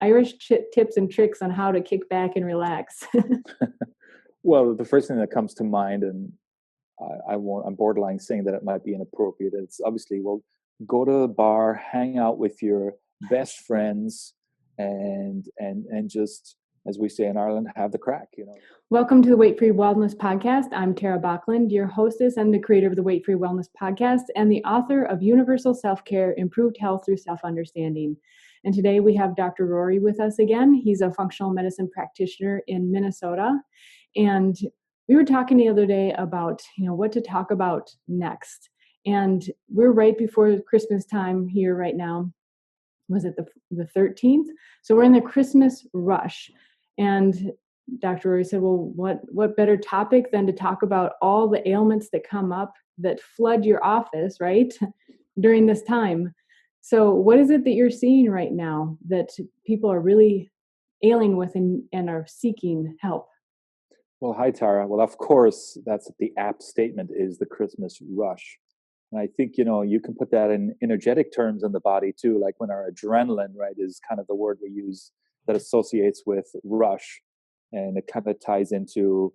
tips and tricks on how to kick back and relax. Well, the first thing that comes to mind, and I'm borderline saying that it might be inappropriate. It's obviously, well, go to the bar, hang out with your best friends, and just, as we say in Ireland, have the crack. Welcome to the Weight Free Wellness Podcast. I'm Tara Bachland, your hostess and the creator of the Weight Free Wellness Podcast and the author of You-niversal Self-care, Improved Health Through Self-Understanding. And today we have Dr. Rory with us again. He's a functional medicine practitioner in Minnesota. And we were talking the other day about, what to talk about next. And we're right before Christmas time here right now. Was it the 13th? So we're in the Christmas rush. And Dr. Rory said, well, what better topic than to talk about all the ailments that come up that flood your office, right, during this time. So what is it that you're seeing right now that people are really ailing with and are seeking help? Well, hi, Tara. Well, of course, that's the apt statement is the Christmas rush. And I think, you can put that in energetic terms in the body too, like when our adrenaline, right, is kind of the word we use that associates with rush. And it kind of ties into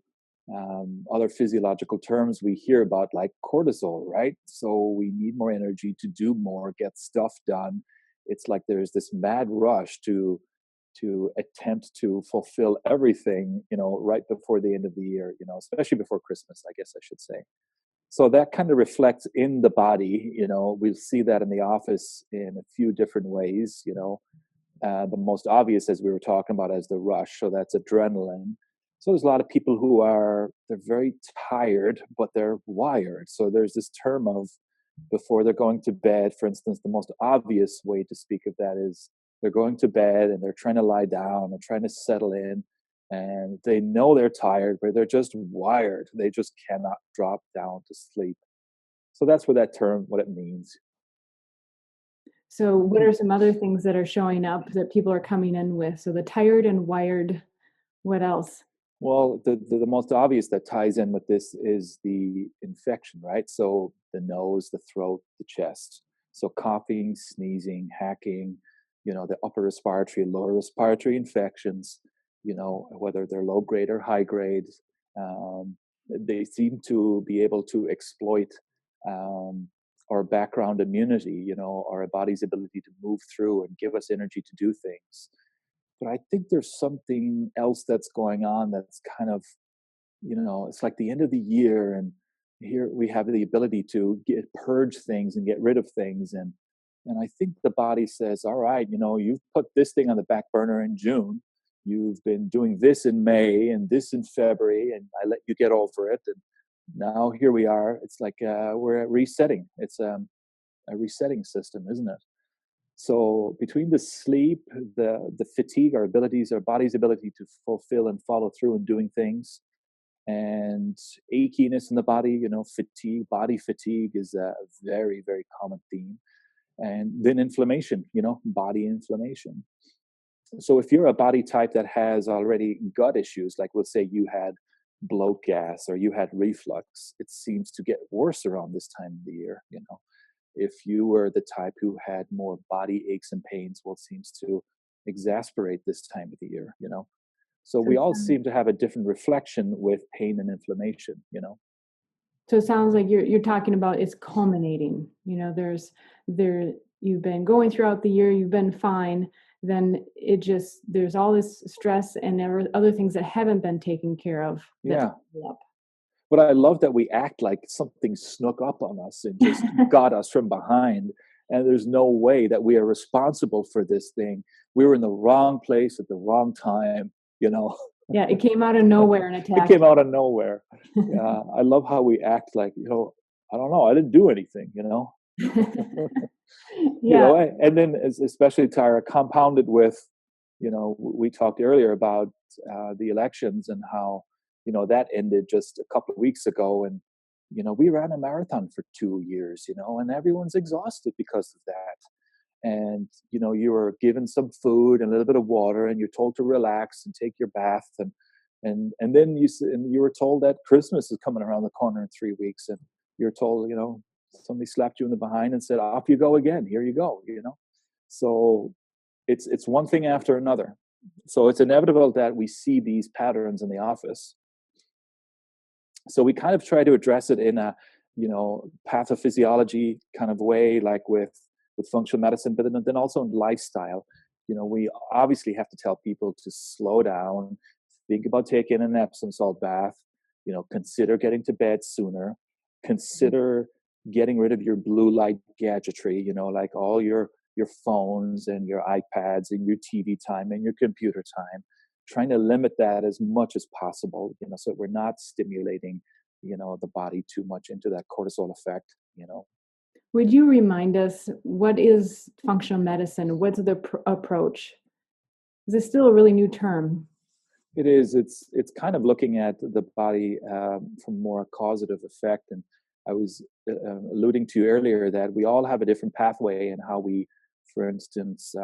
other physiological terms we hear about, like cortisol, right? So we need more energy to do more, get stuff done. It's like there's this mad rush to attempt to fulfill everything, right before the end of the year, especially before Christmas, I guess I should say. So that kind of reflects in the body. We'll see that in the office in a few different ways. The most obvious, as we were talking about, is the rush. So that's adrenaline. So there's a lot of people who they're very tired, but they're wired. So there's this term of before they're going to bed, for instance, the most obvious way to speak of that is they're going to bed and they're trying to lie down and trying to settle in. And they know they're tired, but they're just wired. They just cannot drop down to sleep. So that's what it means. So what are some other things that are showing up that people are coming in with? So the tired and wired, what else? Well, the most obvious that ties in with this is the infection, right? So the nose, the throat, the chest. So coughing, sneezing, hacking, the upper respiratory, lower respiratory infections, whether they're low grade or high grade, they seem to be able to exploit our background immunity, our body's ability to move through and give us energy to do things. But I think there's something else that's going on that's kind of, it's like the end of the year, and here we have the ability to purge things and get rid of things. And I think the body says, all right, you've put this thing on the back burner in June. You've been doing this in May and this in February, and I let you get over it. And now here we are. It's like we're resetting. It's a resetting system, isn't it? So between the sleep, the fatigue, our body's ability to fulfill and follow through in doing things, and achiness in the body, fatigue, body fatigue is a very, very common theme. And then inflammation, body inflammation. So if you're a body type that has already gut issues, like let's say you had bloat gas or you had reflux, it seems to get worse around this time of the year. If you were the type who had more body aches and pains, well, it seems to exasperate this time of the year. So we all seem to have a different reflection with pain and inflammation. So it sounds like you're talking about it's culminating. You've been going throughout the year, you've been fine. Then there's all this stress and there are other things that haven't been taken care of. Yeah. But I love that we act like something snuck up on us and just got us from behind. And there's no way that we are responsible for this thing. We were in the wrong place at the wrong time, Yeah, it came out of nowhere and attacked. It came out of nowhere. Yeah, I love how we act like, I don't know, I didn't do anything, Yeah. And then especially Tyra, compounded with, we talked earlier about the elections and how, that ended just a couple of weeks ago. And, we ran a marathon for 2 years, and everyone's exhausted because of that. And, you were given some food and a little bit of water and you're told to relax and take your bath. And then you were told that Christmas is coming around the corner in 3 weeks. And you're told, somebody slapped you in the behind and said, off you go again. Here you go, So it's one thing after another. So it's inevitable that we see these patterns in the office. So we kind of try to address it in a, pathophysiology kind of way, like with functional medicine, but then also in lifestyle. We obviously have to tell people to slow down, think about taking an Epsom salt bath, consider getting to bed sooner, consider getting rid of your blue light gadgetry, like all your phones and your iPads and your TV time and your computer time, trying to limit that as much as possible, so we're not stimulating, the body too much into that cortisol effect. Would you remind us what is functional medicine? What's the approach? Is this still a really new term? It is. It's kind of looking at the body from more a causative effect. And I was alluding to earlier that we all have a different pathway in how we, for instance,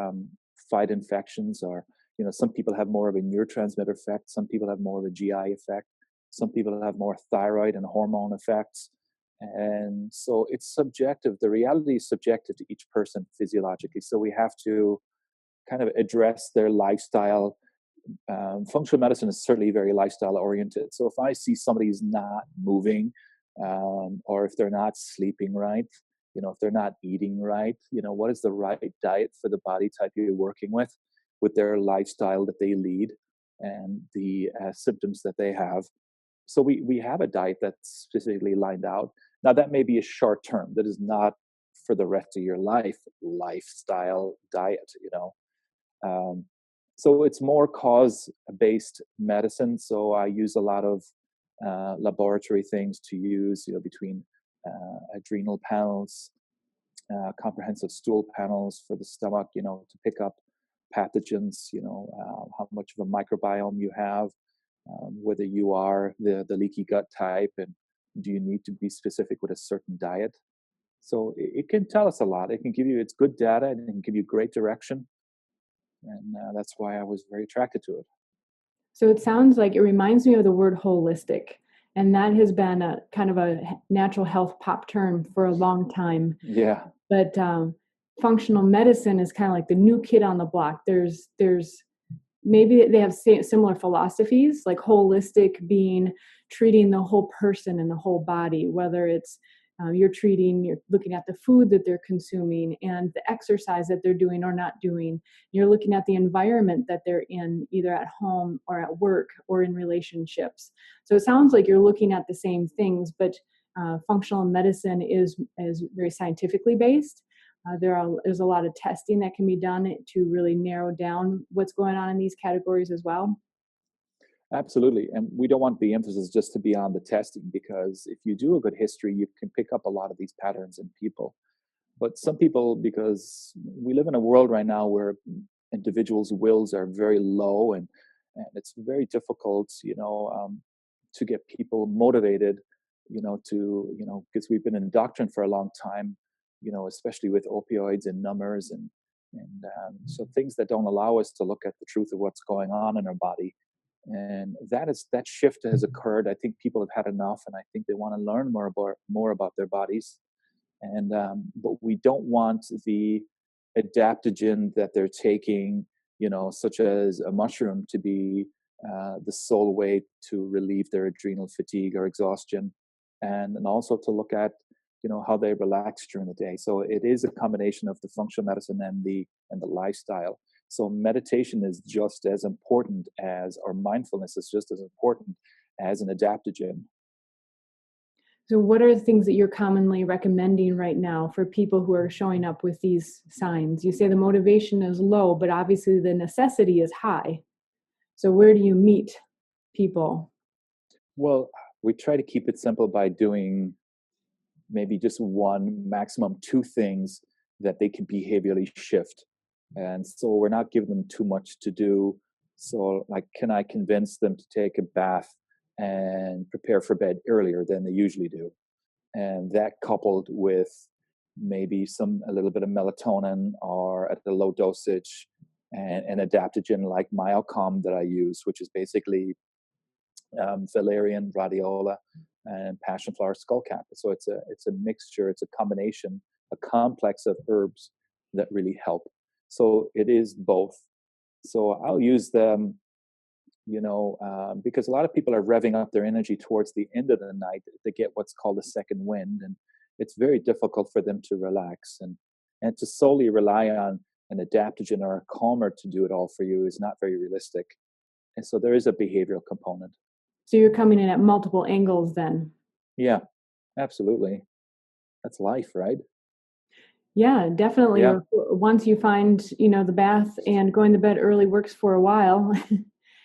fight infections. Or some people have more of a neurotransmitter effect. Some people have more of a GI effect. Some people have more thyroid and hormone effects. And so it's subjective. The reality is subjective to each person physiologically. So we have to kind of address their lifestyle. Functional medicine is certainly very lifestyle oriented. So if I see somebody's not moving, or if they're not sleeping right, if they're not eating right, what is the right diet for the body type you're working with their lifestyle that they lead and the symptoms that they have. So we have a diet that's specifically lined out. Now that may be a short term. That is not for the rest of your life lifestyle diet. So it's more cause-based medicine. So I use a lot of laboratory things to use, between adrenal panels, comprehensive stool panels for the stomach, to pick up pathogens, how much of a microbiome you have, whether you are the leaky gut type, and do you need to be specific with a certain diet. So it can tell us a lot. It can give you, it's good data, and it can give you great direction. And that's why I was very attracted to it. So it sounds like it reminds me of the word holistic. And that has been a kind of a natural health pop term for a long time. Yeah. But functional medicine is kind of like the new kid on the block. There's maybe they have similar philosophies, like holistic being treating the whole person and the whole body, whether it's you're looking at the food that they're consuming and the exercise that they're doing or not doing. You're looking at the environment that they're in, either at home or at work or in relationships. So it sounds like you're looking at the same things, but functional medicine is very scientifically based. There's a lot of testing that can be done to really narrow down what's going on in these categories as well. Absolutely. And we don't want the emphasis just to be on the testing, because if you do a good history, you can pick up a lot of these patterns in people. But some people, because we live in a world right now where individuals' wills are very low, and it's very difficult, to get people motivated, because we've been indoctrined for a long time, especially with opioids and numbers and so things that don't allow us to look at the truth of what's going on in our body. And that shift has occurred. I think people have had enough, and I think they want to learn more about their bodies. And but we don't want the adaptogen that they're taking, such as a mushroom, to be the sole way to relieve their adrenal fatigue or exhaustion, and also to look at how they relax during the day. So it is a combination of the functional medicine and the lifestyle. So meditation is just as important as, or mindfulness is just as important as an adaptogen. So what are the things that you're commonly recommending right now for people who are showing up with these signs? You say the motivation is low, but obviously the necessity is high. So where do you meet people? Well, we try to keep it simple by doing maybe just one, maximum two things that they can behaviorally shift. And so we're not giving them too much to do. So, like, can I convince them to take a bath and prepare for bed earlier than they usually do? And that, coupled with maybe a little bit of melatonin or at a low dosage, and an adaptogen like Myocalm that I use, which is basically valerian, rhodiola, and passionflower skullcap. So it's a mixture, it's a combination, a complex of herbs that really help. So it is both. So I'll use them, because a lot of people are revving up their energy towards the end of the night to get what's called a second wind, and it's very difficult for them to relax, and to solely rely on an adaptogen or a calmer to do it all for you is not very realistic. And so there is a behavioral component. So you're coming in at multiple angles then. Yeah, absolutely. That's life, right? Yeah, definitely. Yeah. Or once you find, the bath and going to bed early works for a while,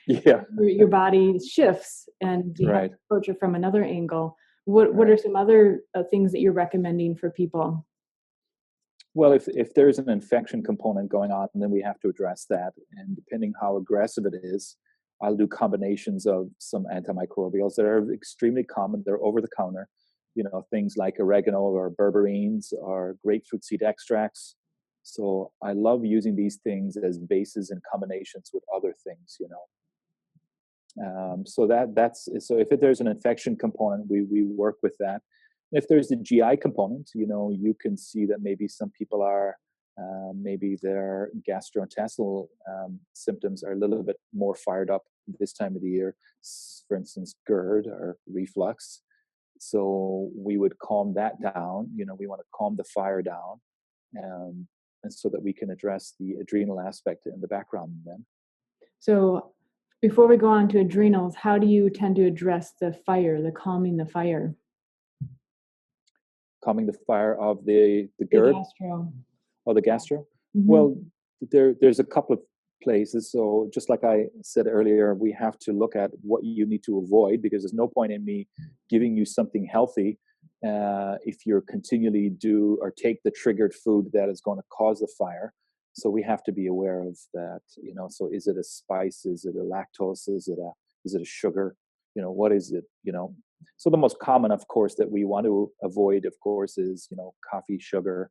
Yeah. your body shifts and you have Right. to approach it from another angle. What are Right. some other things that you're recommending for people? Well, if there's an infection component going on, then we have to address that. And depending how aggressive it is, I'll do combinations of some antimicrobials that are extremely common. They're over the counter, things like oregano or berberines or grapefruit seed extracts. So I love using these things as bases in combinations with other things. So if there's an infection component, we work with that. If there's a GI component, you can see that maybe some people are maybe their gastrointestinal symptoms are a little bit more fired up this time of the year. For instance, GERD or reflux. So we would calm that down. We want to calm the fire down, and so that we can address the adrenal aspect in the background then. So before we go on to adrenals, how do you tend to address the calming the fire? Calming the fire of the The GERD gastro. or the gastro. Mm-hmm. Well, there's a couple of places. So just like I said earlier, we have to look at what you need to avoid, because there's no point in me giving you something healthy if you're continually do or take the triggered food that is going to cause the fire. So we have to be aware of that. So is it a spice? Is it a lactose? Is it a sugar? What is it? So the most common, of course, that we want to avoid, of course, is coffee, sugar,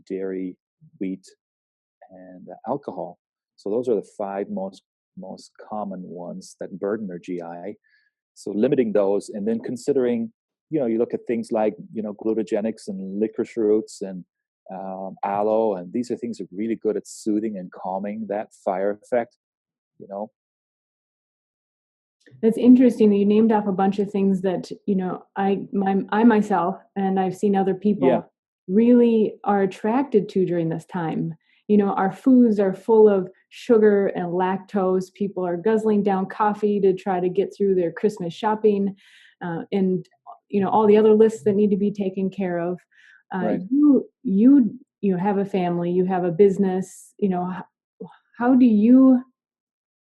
dairy, wheat, and alcohol. So those are the five most common ones that burden our GI. So limiting those, and then considering, you look at things like glutagenics and licorice roots and aloe, and these are things that are really good at soothing and calming that fire effect. That's interesting that you named off a bunch of things that, I myself, and I've seen other people really are attracted to during this time. Our foods are full of sugar and lactose. People are guzzling down coffee to try to get through their Christmas shopping, and all the other lists that need to be taken care of. Right. You have a family, you have a business. How do you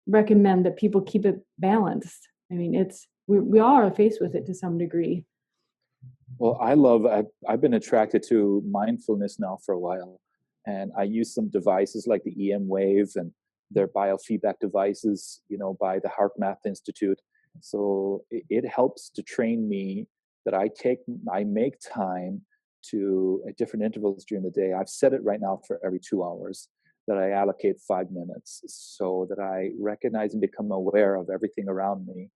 recommend that people keep it balanced? I mean, we all are faced with it to some degree. Well, I've been attracted to mindfulness now for a while, and I use some devices like the EM Wave and their biofeedback devices, by the HeartMath Institute. So it helps to train me that I make time to at different intervals during the day. I've set it right now for every 2 hours, that I allocate 5 minutes, so that I recognize and become aware of everything around me,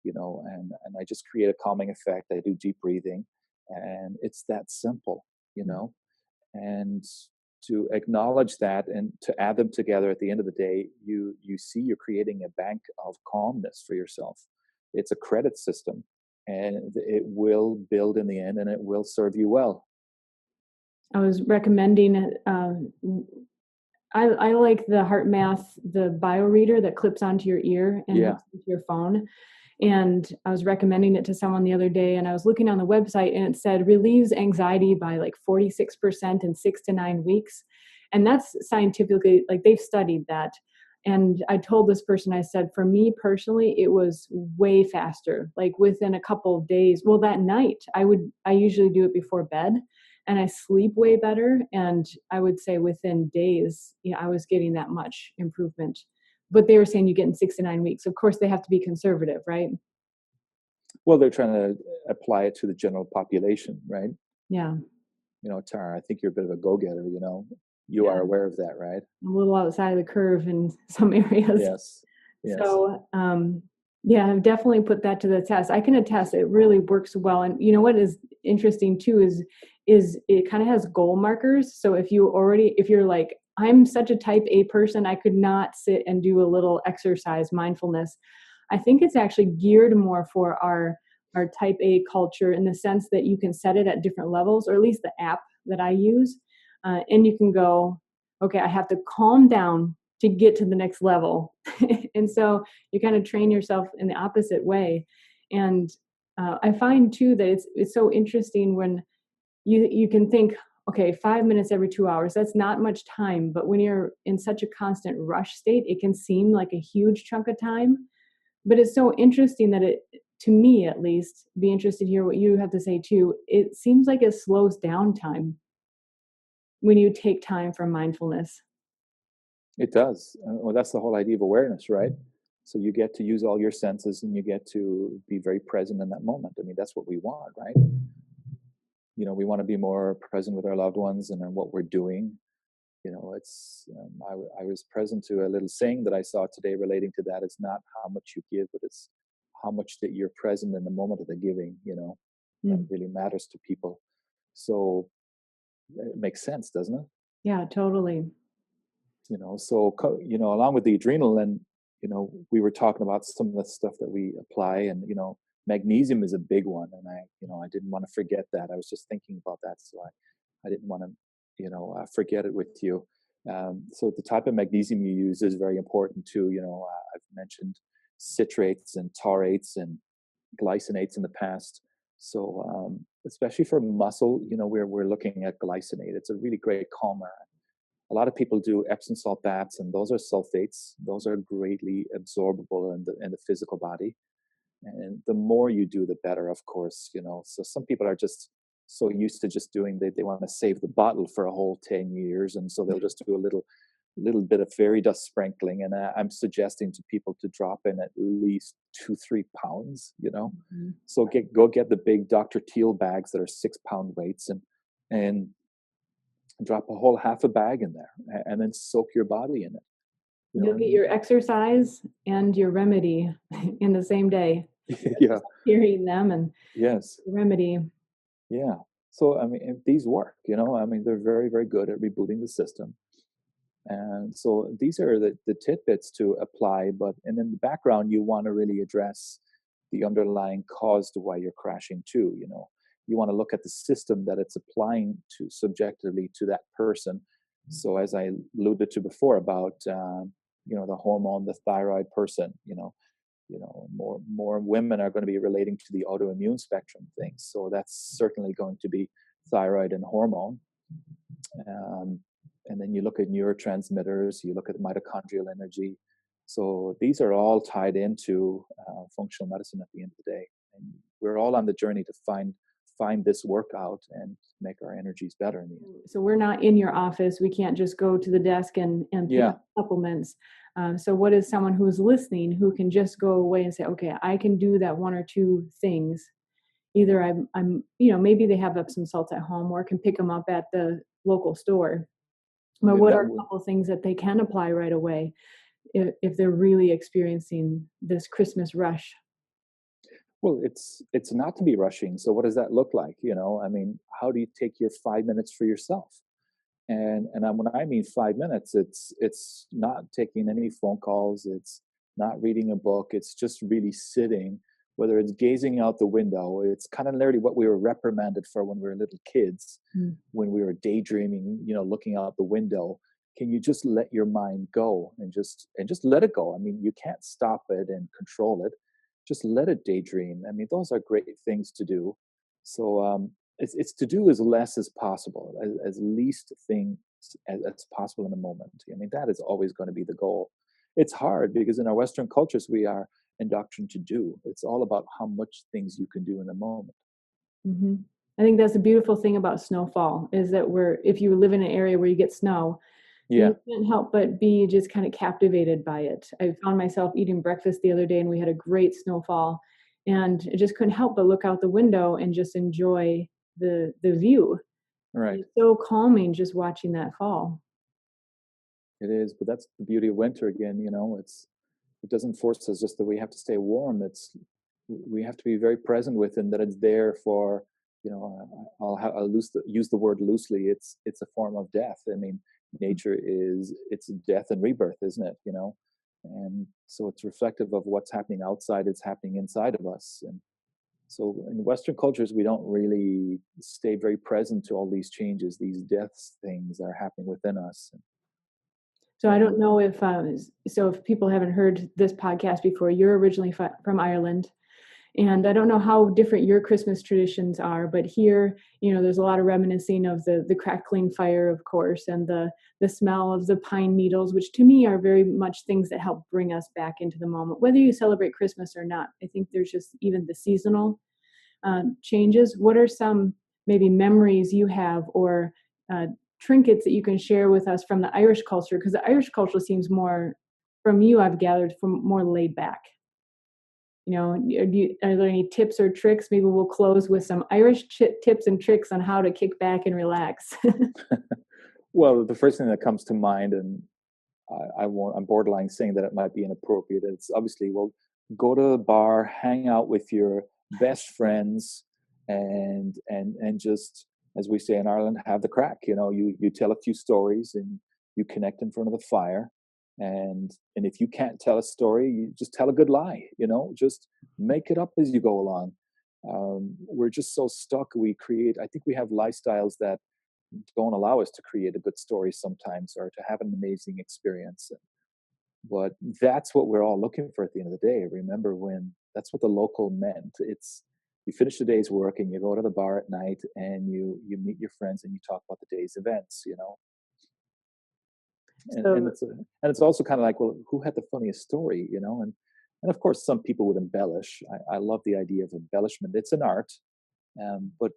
and I just create a calming effect. I do deep breathing, and it's that simple, and to acknowledge that and to add them together at the end of the day, you see you're creating a bank of calmness for yourself. It's a credit system, and it will build in the end, and it will serve you well. I was recommending I like the HeartMath, the bioreader that clips onto your ear and hooks into your phone. And I was recommending it to someone the other day, and I was looking on the website, and it said relieves anxiety by like 46% in 6 to 9 weeks. And that's scientifically, like, they've studied that. And I told this person, I said, for me personally, it was way faster, like within a couple of days. Well, that night I usually do it before bed, and I sleep way better. And I would say within days, I was getting that much improvement. But they were saying you get in 6 to 9 weeks. Of course, they have to be conservative, right? Well, they're trying to apply it to the general population, right? Yeah. Tara, I think you're a bit of a go-getter, You are aware of that, right? A little outside of the curve in some areas. Yes. So, I've definitely put that to the test. I can attest it really works well. And what is interesting too is it kind of has goal markers. So if you're like, I'm such a type A person. I could not sit and do a little exercise mindfulness. I think it's actually geared more for our type A culture in the sense that you can set it at different levels, or at least the app that I use. And you can go, okay, I have to calm down to get to the next level. And so you kind of train yourself in the opposite way. And I find too that it's so interesting when you can think, okay, 5 minutes every 2 hours, that's not much time. But when you're in such a constant rush state, it can seem like a huge chunk of time. But it's so interesting that it, to me at least, be interested to hear what you have to say too. It seems like it slows down time when you take time for mindfulness. It does. Well, that's the whole idea of awareness, right? So you get to use all your senses and you get to be very present in that moment. I mean, that's what we want, right? We want to be more present with our loved ones and in what we're doing. It's I was present to a little saying that I saw today relating to that. It's not how much you give, but it's how much that you're present in the moment of the giving. That Mm. really matters to people. So it makes sense, doesn't it? Yeah, totally. So along with the adrenal, and we were talking about some of the stuff that we apply, and magnesium is a big one, and I didn't want to forget that. I was just thinking about that, so I didn't want to forget it with you. So the type of magnesium you use is very important too. I've mentioned citrates and taurates and glycinates in the past. So especially for muscle, we're looking at glycinate. It's a really great calmer. A lot of people do Epsom salt baths, and those are sulfates. Those are greatly absorbable in the physical body. And the more you do, the better, of course. So some people are just so used to just doing, they want to save the bottle for a whole 10 years. And so they'll just do a little bit of fairy dust sprinkling. And I'm suggesting to people to drop in at least 2-3 pounds. Mhm. So go get the big Dr. Teal bags that are 6-pound weights, and drop a whole half a bag in there, and then soak your body in it. You'll get And your exercise and your remedy in the same day. yeah, Hearing them and yes, the remedy. yeah. So I mean, these work. I mean, they're very, very good at rebooting the system. And so these are the tidbits to apply. But and in the background, you want to really address the underlying cause to why you're crashing too. You want to look at the system that it's applying to subjectively to that person. So as I alluded to before about the hormone, the thyroid person, more women are going to be relating to the autoimmune spectrum things. So that's certainly going to be thyroid and hormone. Um, and then you look at neurotransmitters, you look at mitochondrial energy. So these are all tied into functional medicine at the end of the day. And we're all on the journey to find this workout and make our energies better in the end. So we're not in your office. We can't just go to the desk and pick Yeah, up supplements. So what is someone who's listening who can just go away and say, okay, I can do that one or two things. Either I'm maybe they have Epsom salts at home or can pick them up at the local store. But what that are a couple things that they can apply right away if they're really experiencing this Christmas rush? well, it's not to be rushing. So what does that look like? I mean, how do you take your 5 minutes for yourself? And when I mean 5 minutes, it's not taking any phone calls. It's not reading a book. It's just really sitting. Whether it's gazing out the window, it's kind of literally what we were reprimanded for when we were little kids, Mm. when we were daydreaming, looking out the window. Can you just let your mind go and just let it go? I mean, you can't stop it and control it. Just let it daydream. I mean, those are great things to do. So it's to do as less as possible, as least things as possible in the moment. I mean, that is always going to be the goal. It's hard because in our Western cultures, we are indoctrinated to do. It's all about how much things you can do in the moment. Hmm. I think that's a beautiful thing about snowfall is that if you live in an area where you get snow, Yeah, you can't help but be just kind of captivated by it. I found myself eating breakfast the other day and we had a great snowfall and I just couldn't help but look out the window and just enjoy the view. right. It's so calming just watching that fall. It is, but that's the beauty of winter again. It doesn't force us just that we have to stay warm. We have to be very present with it, that it's there for. I'll use the word loosely. It's a form of death. I mean, Nature it's death and rebirth, isn't it? And so it's reflective of what's happening outside, it's happening inside of us. And so in Western cultures, we don't really stay very present to all these changes, these deaths things that are happening within us. So I don't know if people haven't heard this podcast before, you're originally from Ireland. And I don't know how different your Christmas traditions are, but here, there's a lot of reminiscing of the crackling fire, of course, and the smell of the pine needles, which to me are very much things that help bring us back into the moment, whether you celebrate Christmas or not. I think there's just even the seasonal changes. What are some maybe memories you have or trinkets that you can share with us from the Irish culture? Because the Irish culture seems more, from you, I've gathered, from more laid back. Are there any tips or tricks? Maybe we'll close with some Irish tips and tricks on how to kick back and relax. Well, the first thing that comes to mind, and I'm borderline saying that it might be inappropriate. It's obviously, well, go to the bar, hang out with your best friends, and just, as we say in Ireland, have the crack. You tell a few stories and you connect in front of the fire. And if you can't tell a story, you just tell a good lie. Just make it up as you go along. We're just so stuck. I think we have lifestyles that don't allow us to create a good story sometimes, or to have an amazing experience. But that's what we're all looking for at the end of the day. Remember, when that's what the local meant. It's, you finish the day's work and you go to the bar at night and you meet your friends and you talk about the day's events. And it's also kind of like, well, who had the funniest story? And of course, some people would embellish. I love the idea of embellishment. It's an art, but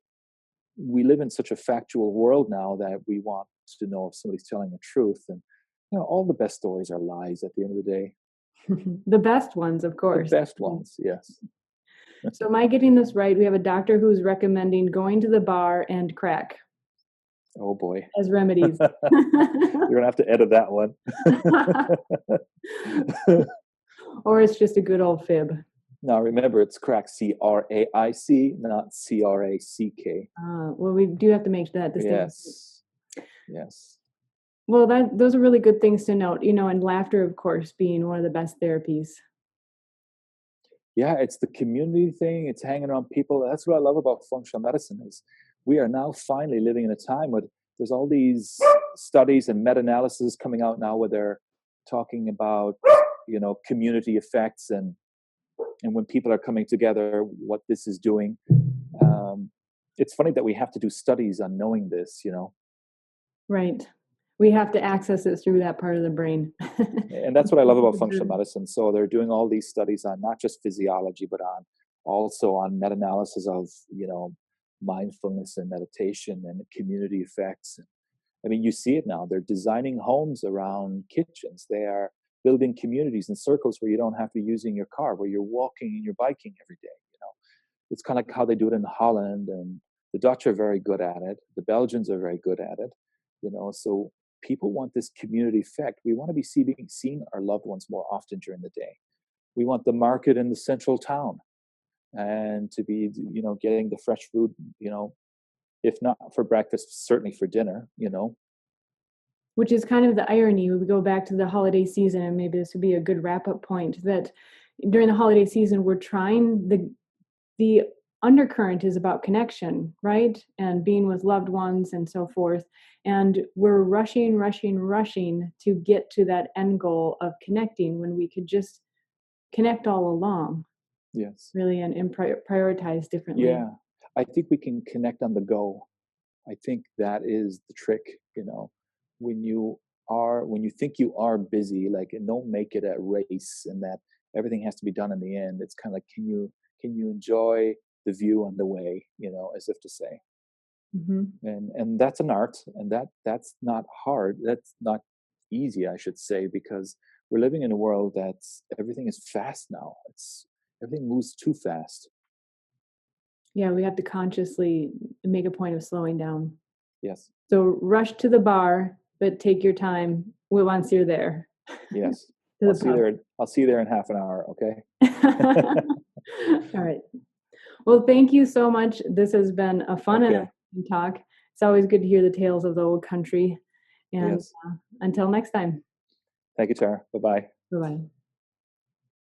we live in such a factual world now that we want to know if somebody's telling the truth. And all the best stories are lies at the end of the day. The best ones, of course. The best ones, yes. So am I getting this right? We have a doctor who's recommending going to the bar and crack. Oh boy. As remedies. You're going to have to edit that one. Or it's just a good old fib. Now remember, it's crack, C-R-A-I-C, not C-R-A-C-K. Well, we do have to make that distinction. Yes. Well, those are really good things to note, and laughter, of course, being one of the best therapies. Yeah, it's the community thing. It's hanging around people. That's what I love about functional medicine is we are now finally living in a time where there's all these studies and meta-analysis coming out now where they're talking about, community effects and when people are coming together, what this is doing. It's funny that we have to do studies on knowing this, Right. We have to access it through that part of the brain. And that's what I love about functional medicine. So they're doing all these studies on not just physiology, but also on meta-analysis of, mindfulness and meditation and community effects. I mean, you see it now. They're designing homes around kitchens. They are building communities and circles where you don't have to be using your car, where you're walking and you're biking every day. It's kind of like how they do it in Holland, and the Dutch are very good at it. The Belgians are very good at it. So people want this community effect. We want to be seeing our loved ones more often during the day. We want the market in the central town and to be, getting the fresh food, if not for breakfast, certainly for dinner, Which is kind of the irony. We go back to the holiday season, and maybe this would be a good wrap-up point, that during the holiday season, we're trying, the undercurrent is about connection, right? And being with loved ones and so forth. And we're rushing to get to that end goal of connecting when we could just connect all along. Yes. Really, and prioritize differently. Yeah. I think we can connect on the go. I think that is the trick, when you think you are busy, like, and don't make it a race and that everything has to be done in the end. It's kind of like, can you enjoy the view on the way, as if to say. Mm-hmm. And that's an art, and that's not hard. That's not easy, I should say, because we're living in a world that's everything is fast now. Everything moves too fast. Yeah, we have to consciously make a point of slowing down. Yes. So rush to the bar, but take your time once you're there. Yes. I'll see you there in half an hour, okay? All right. Well, thank you so much. This has been a fun and talk. It's always good to hear the tales of the old country. And Yes. until next time, Thank you, Tara. Bye bye. bye bye.